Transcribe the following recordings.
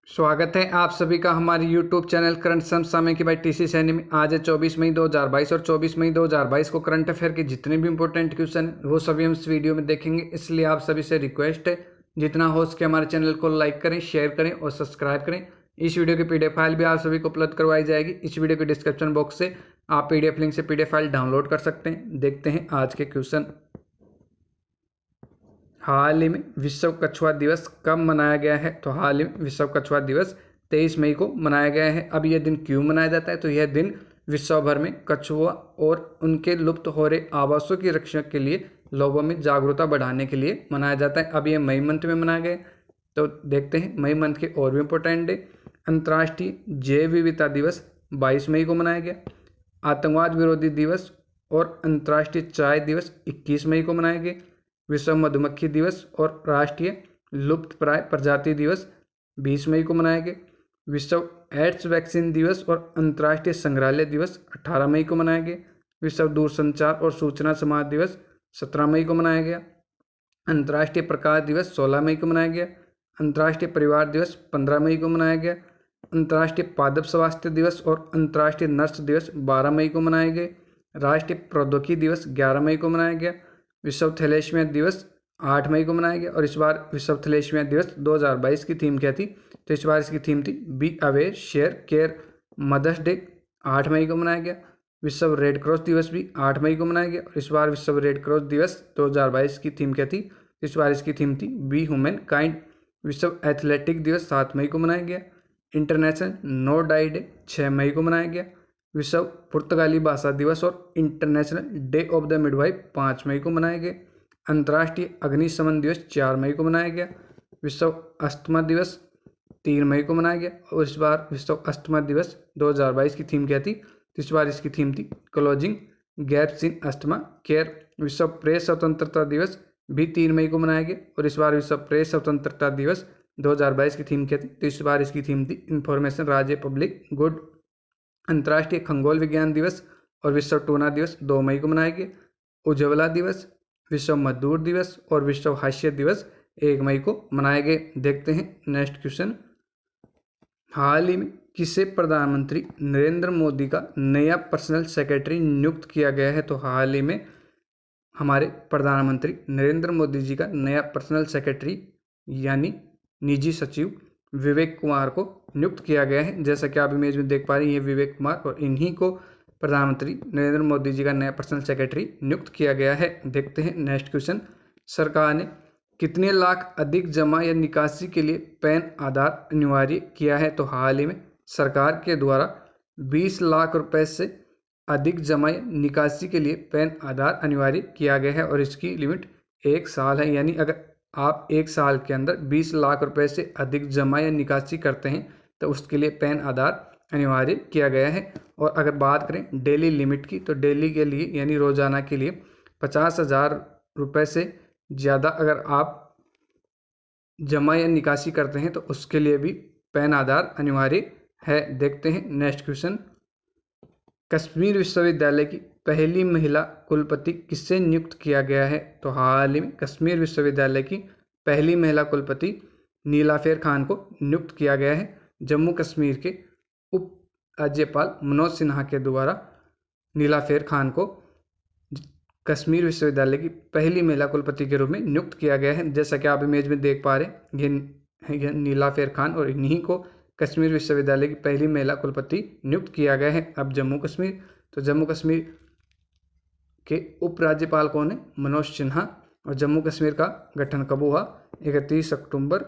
स्वागत है आप सभी का हमारे YouTube चैनल करंट समय की बाई टीसी सैनी में। आज है 24 मई 2022 और 24 मई 2022 को करंट अफेयर के जितने भी इंपॉर्टेंट क्वेश्चन वो सभी हम इस वीडियो में देखेंगे। इसलिए आप सभी से रिक्वेस्ट है जितना हो सके हमारे चैनल को लाइक करें, शेयर करें और सब्सक्राइब करें। इस वीडियो की पीडीएफ फाइल भी आप सभी को उपलब्ध करवाई जाएगी। इस वीडियो के डिस्क्रिप्शन बॉक्स से आप पीडीएफ लिंक से पीडीएफ फाइल डाउनलोड कर सकते हैं। देखते हैं आज के क्वेश्चन। हाल ही में विश्व कछुआ दिवस कब मनाया गया है? तो हाल ही में विश्व कछुआ दिवस 23 मई को मनाया गया है। अब यह दिन क्यों मनाया जाता है? तो यह दिन विश्व भर में कछुआ और उनके लुप्त हो रहे आवासों की रक्षा के लिए लोगों में जागरूकता बढ़ाने के लिए मनाया जाता है। अब यह मई मंथ में मनाया गया। तो देखते हैं मई मंथ के और भी इम्पोर्टेंट डे। अंतर्राष्ट्रीय जैव विविधता दिवस 22 मई को मनाया गया। आतंकवाद विरोधी दिवस और अंतर्राष्ट्रीय चाय दिवस 21 मई को मनाए गए। विश्व मधुमक्खी दिवस और राष्ट्रीय लुप्तप्राय प्रजाति दिवस 20 मई को मनाए गए। विश्व एड्स वैक्सीन दिवस और अंतर्राष्ट्रीय संग्रहालय दिवस 18 मई को मनाए गए। विश्व दूरसंचार और सूचना समाज दिवस 17 मई को मनाया गया। अंतर्राष्ट्रीय प्रकाश दिवस 16 मई को मनाया गया। अंतर्राष्ट्रीय परिवार दिवस 15 मई को मनाया गया। अंतर्राष्ट्रीय पादप स्वास्थ्य दिवस और अंतर्राष्ट्रीय नर्स दिवस 12 मई को मनाए गए। राष्ट्रीय प्रौद्योगिकी दिवस 11 मई को मनाया गया। विश्व थैलेसीमिया दिवस 8 मई को मनाया गया। और इस बार विश्व थैलेसीमिया दिवस 2022 की थीम क्या थी? तो इस बार इसकी थीम थी be aware share care Mother's Day. 8 मई को मनाया गया। विश्व रेड क्रॉस दिवस भी 8 मई को मनाया गया। और इस बार विश्व रेड क्रॉस दिवस 2022 की थीम क्या थी? इस बार इसकी थीम थी बी ह्यूमन काइंड। विश्व एथलेटिक दिवस 7 मई को मनाया गया। इंटरनेशनल नो डाई डे 6 मई को मनाया गया। विश्व पुर्तगाली भाषा दिवस और international day of the midwife 5 मई को मनाए गए। अंतर्राष्ट्रीय अग्निशमन दिवस 4 मई को मनाया गया। विश्व अस्थमा दिवस 3 मई को मनाया गया। और इस बार विश्व अस्थमा दिवस 2022 की थीम क्या थी? तो इस बार इसकी थीम थी closing gaps in asthma care. विश्व प्रेस स्वतंत्रता दिवस भी 3 मई को मनाया गया। और इस बार विश्व प्रेस स्वतंत्रता दिवस 2022 की थीम क्या थी? तो इस बार इसकी थीम थी इंफॉर्मेशन राज्य पब्लिक गुड। अंतर्राष्ट्रीय खगोल विज्ञान दिवस और विश्व टूना दिवस 2 मई को मनाया गया। उज्ज्वला दिवस, विश्व मजदूर दिवस और विश्व हास्य दिवस 1 मई को मनाए गए। देखते हैं नेक्स्ट क्वेश्चन। हाल ही में किसे प्रधानमंत्री नरेंद्र मोदी का नया पर्सनल सेक्रेटरी नियुक्त किया गया है? तो हाल ही में हमारे प्रधानमंत्री नरेंद्र मोदी जी का नया पर्सनल सेक्रेटरी यानी निजी सचिव विवेक कुमार को नियुक्त किया गया है। जैसा कि आप इमेज में देख पा रहे हैं, ये विवेक कुमार और इन्हीं को प्रधानमंत्री नरेंद्र मोदी जी का नया पर्सनल सेक्रेटरी नियुक्त किया गया है। देखते हैं नेक्स्ट क्वेश्चन। सरकार ने कितने लाख अधिक जमा या निकासी के लिए पैन आधार अनिवार्य किया है? तो हाल ही में सरकार के द्वारा 20 लाख रुपए से अधिक जमा या निकासी के लिए पैन आधार अनिवार्य किया गया है। और इसकी लिमिट 1 साल है। यानी अगर आप 1 साल के अंदर 20 लाख रुपए से अधिक जमा या निकासी करते हैं तो उसके लिए पैन आधार अनिवार्य किया गया है। और अगर बात करें डेली लिमिट की, तो डेली के लिए यानी रोजाना के लिए 50,000 रुपये से ज़्यादा अगर आप जमा या निकासी करते हैं तो उसके लिए भी पैन आधार अनिवार्य है। देखते हैं नेक्स्ट क्वेश्चन। कश्मीर विश्वविद्यालय की पहली महिला कुलपति किससे नियुक्त किया गया है? तो हाल ही में कश्मीर विश्वविद्यालय की पहली महिला कुलपति नीलाफेर खान को नियुक्त किया गया है। जम्मू कश्मीर के उप राज्यपाल मनोज सिन्हा के द्वारा नीलाफेर खान को कश्मीर विश्वविद्यालय की पहली महिला कुलपति के रूप में नियुक्त किया गया है। जैसा कि आप इमेज में देख पा रहे हैं, ये नीलाफेर खान और इन्हीं को कश्मीर विश्वविद्यालय की पहली महिला कुलपति नियुक्त किया गया है। अब जम्मू कश्मीर, तो जम्मू कश्मीर के उपराज्यपाल कौन है? मनोज सिन्हा। और जम्मू कश्मीर का गठन कब हुआ? 31 अक्टूबर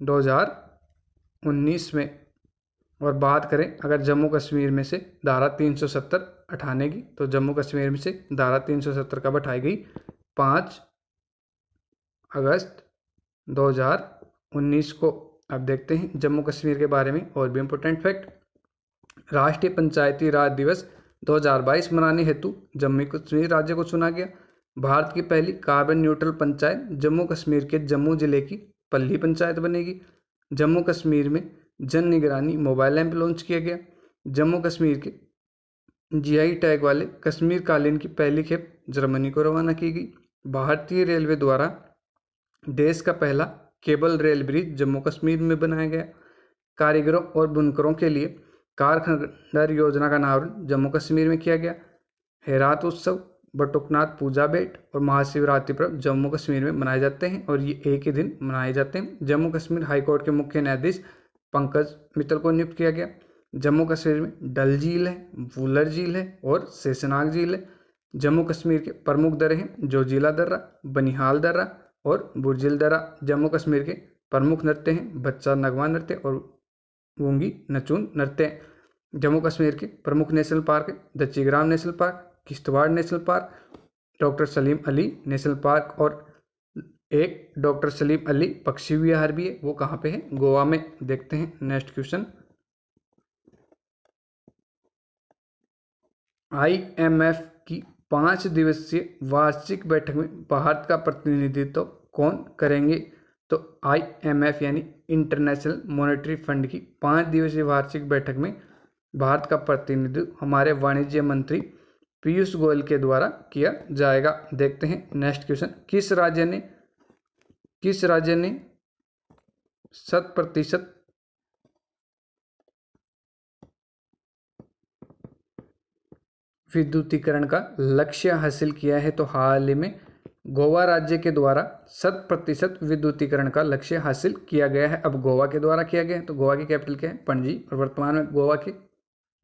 2019 में। और बात करें अगर जम्मू कश्मीर में से धारा 370 हटाने की, तो जम्मू कश्मीर में से धारा 370 कब हटाई गई? 5 अगस्त 2019 को। अब देखते हैं जम्मू कश्मीर के बारे में और भी इम्पोर्टेंट फैक्ट। राष्ट्रीय पंचायती राज दिवस 2022 मनाने हेतु जम्मू कश्मीर राज्य को चुना गया। भारत की पहली कार्बन न्यूट्रल पंचायत जम्मू कश्मीर के जम्मू जिले की पल्ली पंचायत बनेगी। जम्मू कश्मीर में जन निगरानी मोबाइल ऐप लॉन्च किया गया। जम्मू कश्मीर के जीआई टैग वाले कश्मीर कालीन की पहली खेप जर्मनी को रवाना की गई। भारतीय रेलवे द्वारा देश का पहला cable rail bridge Jammu Kashmir में बनाया गया। कारीगरों और बुनकरों के लिए कारखंडर योजना का अनावरण जम्मू कश्मीर में किया गया। हेरात उत्सव, बटुकनाथ पूजा भेंट और महाशिवरात्रि पर्व जम्मू कश्मीर में मनाए जाते हैं और ये एक ही दिन मनाए जाते हैं। जम्मू कश्मीर हाईकोर्ट के मुख्य न्यायाधीश पंकज मित्तल को नियुक्त किया गया। जम्मू कश्मीर में डल झील है, वुलर झील है और शेषनाग झील है। जम्मू कश्मीर के प्रमुख दर्रे हैं जोजिला दर्रा, बनिहाल दर्रा और बुर्जिल दर्रा। जम्मू कश्मीर के प्रमुख नृत्य हैं बच्चा नगमा नृत्य और वूंगी नचून नृत्य। जम्मू कश्मीर के प्रमुख नेशनल पार्क है Dachigam national park, Kishtwar national park, doctor Salim Ali national park और एक डॉक्टर सलीम अली पक्षी विहार भी है। वो कहाँ पे है? गोवा में। देखते हैं नेक्स्ट क्वेश्चन। IMF की 5 दिवसीय वार्षिक बैठक में भारत का प्रतिनिधित्व कौन करेंगे? तो IMF यानी इंटरनेशनल मॉनेटरी फंड की 5 दिवसीय वार्षिक बैठक में भारत का प्रतिनिधित्व हमारे वाणिज्य मंत्री पीयूष गोयल के द्वारा किया जाएगा। देखते हैं नेक्स्ट क्वेश्चन। किस राज्य ने 100% विद्युतीकरण का लक्ष्य हासिल किया है? तो हाल ही में गोवा राज्य के द्वारा 100% विद्युतीकरण का लक्ष्य हासिल किया गया है। अब गोवा के द्वारा किया गया है तो गोवा की कैपिटल क्या है? पणजी। और वर्तमान में गोवा के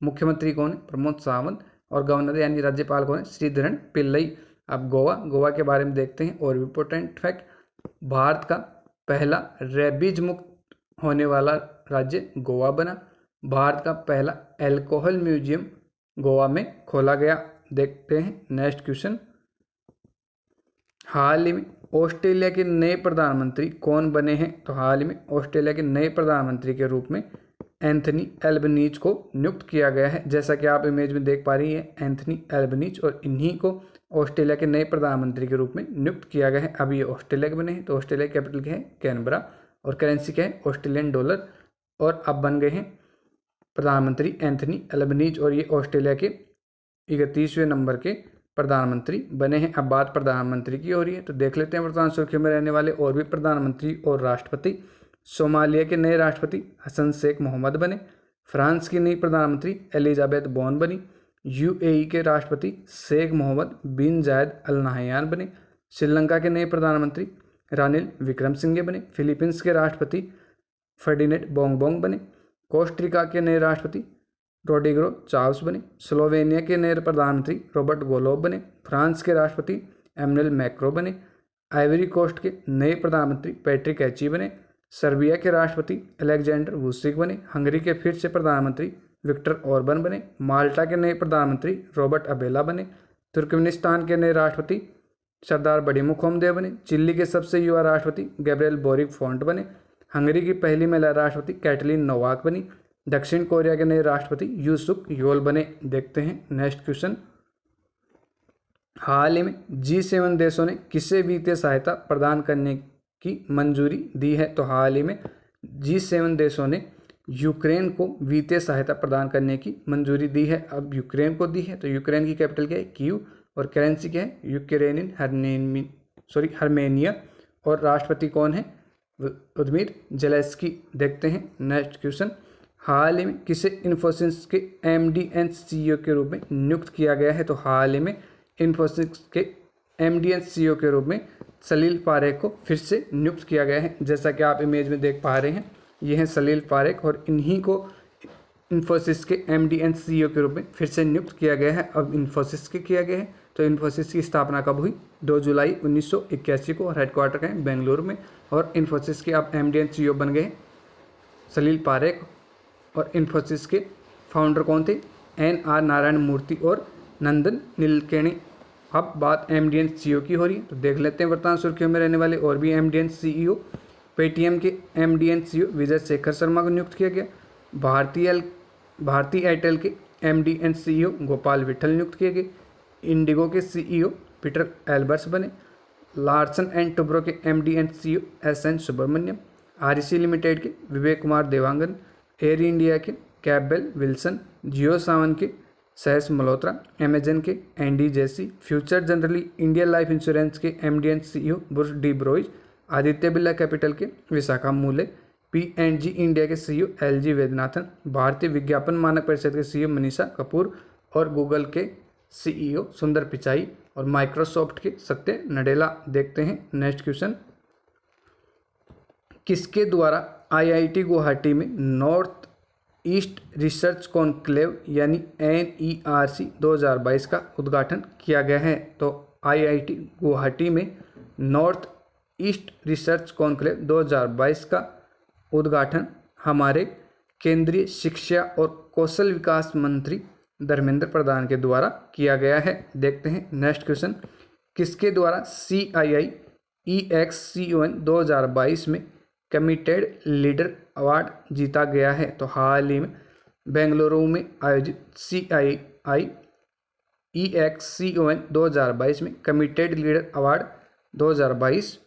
मुख्यमंत्री कौन है? प्रमोद सावंत। और गवर्नर यानी राज्यपाल कौन है? श्रीधरन पिल्लई। अब गोवा के बारे में देखते हैं और इम्पोर्टेंट फैक्ट। भारत का पहला रेबीज मुक्त होने वाला राज्य गोवा बना। भारत का पहला एल्कोहल म्यूजियम गोवा में खोला गया। देखते हैं नेक्स्ट क्वेश्चन। हाल ही में ऑस्ट्रेलिया के नए प्रधानमंत्री कौन बने हैं? तो हाल ही में ऑस्ट्रेलिया के नए प्रधानमंत्री के रूप में एंथनी एल्बनीज को नियुक्त किया गया है। जैसा कि आप इमेज में देख पा रही हैं एंथनी एल्बनीज, और इन्हीं को ऑस्ट्रेलिया के नए प्रधानमंत्री के रूप में नियुक्त किया गया है। अब ये ऑस्ट्रेलिया के बने हैं तो ऑस्ट्रेलिया की कैपिटल क्या है? कैनबरा। और करेंसी क्या है? Australian dollar. और अब बन गए हैं प्रधानमंत्री एंथनी एल्बनीज और ये ऑस्ट्रेलिया के 31वें नंबर के प्रधानमंत्री बने हैं। अब बात प्रधानमंत्री की हो रही है तो देख लेते हैं वर्तमान सुर्खियों में रहने वाले और भी प्रधानमंत्री और राष्ट्रपति। सोमालिया के नए राष्ट्रपति हसन शेख मोहम्मद बने। फ्रांस की नई प्रधानमंत्री एलिजाबेथ बोन बनी। UAE के राष्ट्रपति शेख मोहम्मद बिन जायद अल नाहयान बने। श्रीलंका के नए प्रधानमंत्री रानिल विक्रमसिंघे बने। फिलीपींस के राष्ट्रपति फर्डिनेंड बोंगबोंग बने। कोस्टारिका के नए राष्ट्रपति रोड्रिगो चाव्स बने। स्लोवेनिया के नए प्रधानमंत्री रॉबर्ट गोलोब बने। फ्रांस के राष्ट्रपति एमनुएल मैक्रो बने। आइवरी कोस्ट के नए प्रधानमंत्री पैट्रिक एची बने। सर्बिया के राष्ट्रपति अलेक्जेंडर वुसिक बने। हंगरी के फिर से प्रधानमंत्री विक्टर ऑर्बन बने। माल्टा के नए प्रधानमंत्री रॉबर्ट अबेला बने। तुर्कमेनिस्तान के नए राष्ट्रपति सरदार बड़ी मुखोमदेव बने। चिली के सबसे युवा राष्ट्रपति गैब्रिएल बोरिक फोंट बने। हंगरी की पहली महिला राष्ट्रपति कैटलिन नोवाक बनी। दक्षिण कोरिया के नए राष्ट्रपति यूसुक योल बने। देखते हैं नेक्स्ट क्वेश्चन। हाल ही में G7 देशों ने किसे वित्तीय सहायता प्रदान करने की मंजूरी दी है? तो हाल ही में G7 देशों ने यूक्रेन को वित्तीय सहायता प्रदान करने की मंजूरी दी है। अब यूक्रेन को दी है तो यूक्रेन की कैपिटल क्या है? कीव। और करेंसी क्या है? यूक्रेनियन हर्मेनिया। और राष्ट्रपति कौन है? Vladimir Zelensky. देखते हैं नेक्स्ट क्वेश्चन। हाल ही में किसे इन्फोसिस के MD एंड CEO के रूप में नियुक्त किया गया है? तो हाल ही में इन्फोसिस के MD एंड CEO के रूप में सलील पारेख को फिर से नियुक्त किया गया है। जैसा कि आप इमेज में देख पा रहे हैं ये हैं सलील पारेख और इन्हीं को इन्फोसिस के MD एंड CEO के रूप में फिर से नियुक्त किया गया है। अब इन्फोसिस के किया गया है तो इन्फोसिस की स्थापना कब हुई? 2 जुलाई 1981 को। और हेडक्वार्टर का है बेंगलुरु में। और इन्फोसिस के अब MD एंड CEO बन गए सलील पारेख। और इन्फोसिस के फाउंडर कौन थे? NR नारायण मूर्ति और नंदन नीलकेणी। अब बात MD एंड CEO की हो रही है तो देख लेते हैं वर्तमान सुर्खियों में रहने वाले और भी MD एंड CEO। पेटीएम के MD and CEO Vijay Shekhar Sharma को नियुक्त किया गया। भारती एयरटेल के MD and CEO Gopal Vittal नियुक्त किए गए। इंडिगो के CEO पीटर एल्बर्स बने। लार्सन एंड टुब्रो के MD एंड CEO SN सुब्रमण्यम। REC लिमिटेड के विवेक कुमार देवांगन। एयर इंडिया के कैपबेल विल्सन। जियो सावन के सहस मल्होत्रा। अमेजन के Andy Jassy. Future Generali India life insurance के MD and CEO Burj D ब्रोइज। Aditya Birla capital के विशाखा मूले। P&G इंडिया के CEO LG वैद्यनाथन, भारतीय विज्ञापन मानक परिषद के CEO मनीषा कपूर और गूगल के CEO सुंदर पिचाई और माइक्रोसॉफ्ट के सत्य नडेला। देखते हैं नेक्स्ट क्वेश्चन। किसके द्वारा IIT गुवाहाटी में नॉर्थ ईस्ट रिसर्च कॉन्क्लेव यानी NERC 2022 का उद्घाटन किया गया है? तो IIT गुवाहाटी में नॉर्थ ईस्ट रिसर्च कॉन्क्लेव 2022 का उद्घाटन हमारे केंद्रीय शिक्षा और कौशल विकास मंत्री धर्मेंद्र प्रधान के द्वारा किया गया है। देखते हैं नेक्स्ट क्वेश्चन। किसके द्वारा CII EXCON 2022 में कमिटेड लीडर अवार्ड जीता गया है? तो हाल ही में बेंगलुरु में आयोजित CII EXCON 2022 में committed leader award 2022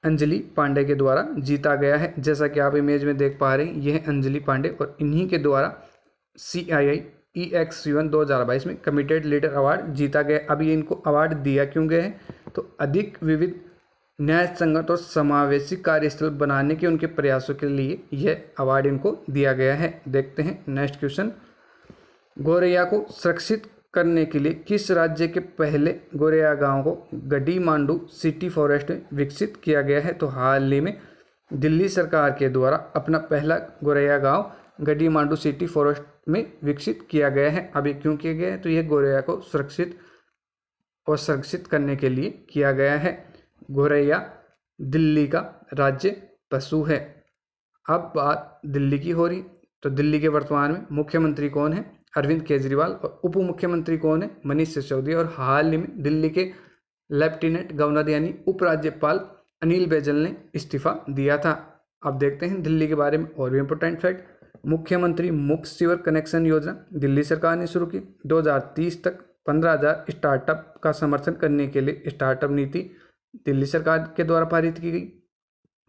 Anjali Pandey के द्वारा जीता गया है। जैसा कि आप इमेज में देख पा रहे हैं, यह है अंजलि पांडे और इन्हीं के द्वारा CII EXCON 2022 में कमिटेड लीडर अवार्ड जीता गया। अभी इनको अवार्ड दिया क्यों गया है? तो अधिक विविध, न्याय संगत और समावेशी कार्यस्थल बनाने के उनके प्रयासों के लिए यह अवार्ड इनको दिया गया है। देखते हैं नेक्स्ट क्वेश्चन। गोरैया को सुरक्षित करने के लिए किस राज्य के पहले गोरैया गांव को गड्डी-मांडू सिटी फॉरेस्ट में विकसित किया गया है? तो हाल ही में दिल्ली सरकार के द्वारा अपना पहला गोरैया गांव गड्डी-मांडू सिटी फॉरेस्ट में विकसित किया गया है। अभी क्यों किया गया है? तो यह गोरैया को सुरक्षित और संरक्षित करने के लिए किया गया है। गोरैया दिल्ली का राज्य पशु है। अब बात दिल्ली की हो रही, तो दिल्ली के वर्तमान में मुख्यमंत्री कौन है? अरविंद केजरीवाल। और उप मुख्यमंत्री कौन है? मनीष सिसोदिया। और हाल ही में दिल्ली के लेफ्टिनेंट गवर्नर यानी उपराज्यपाल अनिल बैजल ने इस्तीफा दिया था। अब देखते हैं दिल्ली के बारे में और भी इंपॉर्टेंट फैक्ट। मुख्यमंत्री मुफ्त सीवर कनेक्शन योजना दिल्ली सरकार ने शुरू की। 2030 तक 15,000 स्टार्टअप का समर्थन करने के लिए स्टार्टअप नीति दिल्ली सरकार के द्वारा पारित की गई।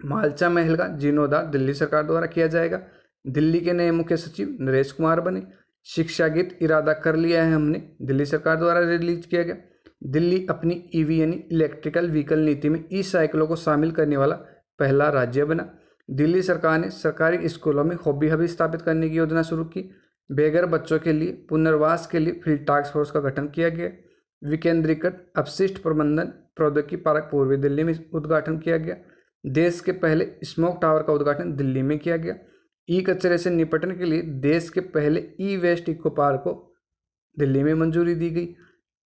मालचा महल का जीर्णोद्धार दिल्ली सरकार द्वारा किया जाएगा। दिल्ली के नए मुख्य सचिव नरेश कुमार बने। शिक्षा गीत इरादा कर लिया है हमने दिल्ली सरकार द्वारा रिलीज किया गया। दिल्ली अपनी EV यानी इलेक्ट्रिकल व्हीकल नीति में ई-साइकिलों को शामिल करने वाला पहला राज्य बना। दिल्ली सरकार ने सरकारी स्कूलों में हॉबी हब स्थापित करने की योजना शुरू की। बेघर बच्चों के लिए पुनर्वास के लिए फील्ड टास्क फोर्स का गठन किया गया। विकेंद्रीकृत अपशिष्ट प्रबंधन प्रौद्योगिकी पार्क पूर्वी दिल्ली में उद्घाटन किया गया। देश के पहले स्मोक टावर का उद्घाटन दिल्ली में किया गया। कचरे से निपटने के लिए देश के पहले वेस्ट इको पार्क को दिल्ली में मंजूरी दी गई।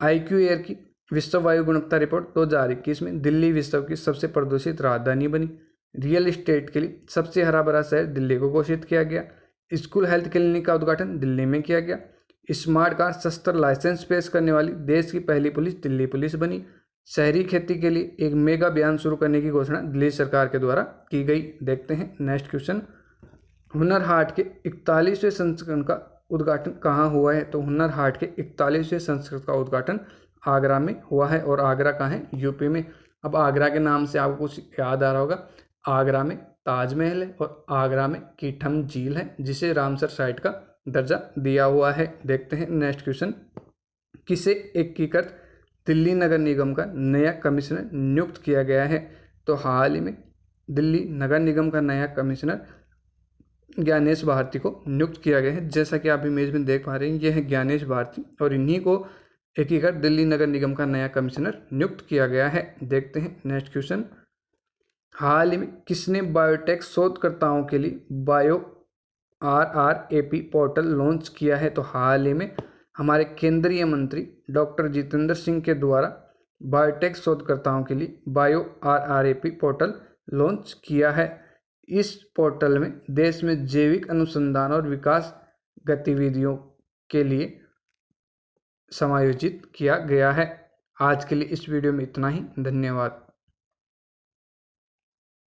IQ एयर की विश्व वायु गुणवत्ता रिपोर्ट 2021 में दिल्ली विश्व की सबसे प्रदूषित राजधानी बनी। रियल एस्टेट के लिए सबसे हरा भरा शहर दिल्ली को घोषित किया गया। स्कूल हेल्थ क्लिनिक का उद्घाटन दिल्ली में किया गया। स्मार्ट कार शस्त्र लाइसेंस पेश करने वाली देश की पहली पुलिस दिल्ली पुलिस बनी। शहरी खेती के लिए एक मेगा अभियान शुरू करने की घोषणा दिल्ली सरकार के द्वारा की गई। देखते हैं नेक्स्ट क्वेश्चन। हुनर हाट के 41वें संस्करण का उद्घाटन कहाँ हुआ है? तो हुनर हाट के 41वें संस्करण का उद्घाटन आगरा में हुआ है। और आगरा कहाँ है? यूपी में। अब आगरा के नाम से आपको कुछ याद आ रहा होगा। आगरा में ताजमहल है और आगरा में कीठम झील है जिसे रामसर साइट का दर्जा दिया हुआ है। देखते हैं नेक्स्ट क्वेश्चन। किसे एकीकृत दिल्ली नगर निगम का नया कमिश्नर नियुक्त किया गया है? तो हाल ही में दिल्ली नगर निगम का नया कमिश्नर ज्ञानेश भारती को नियुक्त किया गया है। जैसा कि आप इमेज में देख पा रहे हैं, यह है ज्ञानेश भारती और इन्हीं को एकीकृत दिल्ली नगर निगम का नया कमिश्नर नियुक्त किया गया है। देखते हैं नेक्स्ट क्वेश्चन। हाल ही में किसने बायोटेक शोधकर्ताओं के लिए बायो RRAP पोर्टल लॉन्च किया है? तो हाल ही में हमारे केंद्रीय मंत्री डॉक्टर जितेंद्र सिंह के द्वारा बायोटेक शोधकर्ताओं के लिए बायो RRAP पोर्टल लॉन्च किया है। इस पोर्टल में देश में जैविक अनुसंधान और विकास गतिविधियों के लिए समायोजित किया गया है। आज के लिए इस वीडियो में इतना ही। धन्यवाद।